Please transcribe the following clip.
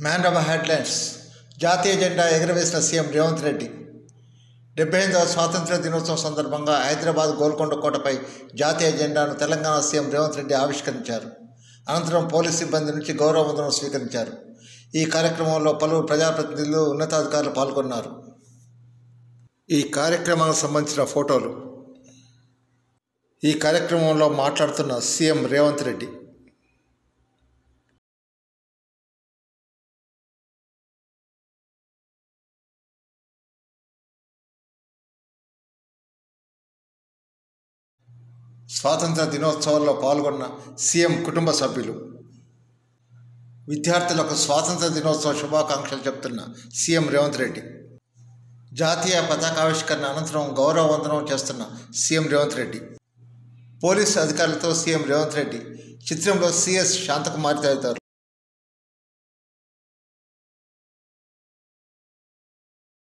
మ్యాన్రవ headlines. జాతీయ జెండా ఎగురవేసిన CM Revanth Reddy. 78వ స్వాతంత్ర్య దినోత్సవం సందర్భంగా హైదరాబాద్ గోల్కొండ కోటపై జాతీయ జెండాను తెలంగాణ సీఎం రేవంత్ రెడ్డి ఆవిష్కరించారు. అనంతరం పోలీస్ సిబ్బంది నుంచి గౌరవ వందనం స్వీకరించారు. ఈ కార్యక్రమంలో పలువురు ప్రజాప్రతినిధులు, ఉన్నతాధికారులు పాల్గొన్నారు. ఈ కార్యక్రమానికి సంబంధించిన ఫోటోలు. ఈ కార్యక్రమంలో మాట్లాడుతున్న సీఎం రేవంత్ రెడ్డి. స్వాతంత్ర దినోత్సవాల్లో పాల్గొన్న సీఎం కుటుంబ సభ్యులు. విద్యార్థులకు స్వాతంత్ర దినోత్సవ శుభాకాంక్షలు చెబుతున్న సీఎం రేవంత్ రెడ్డి. జాతీయ పతాకావిష్కరణ అనంతరం గౌరవ వందనం చేస్తున్న సీఎం రేవంత్ రెడ్డి. పోలీసు అధికారులతో సీఎం రేవంత్ రెడ్డి. చిత్రంలో సిఎస్ శాంతకుమారి తదితరులు.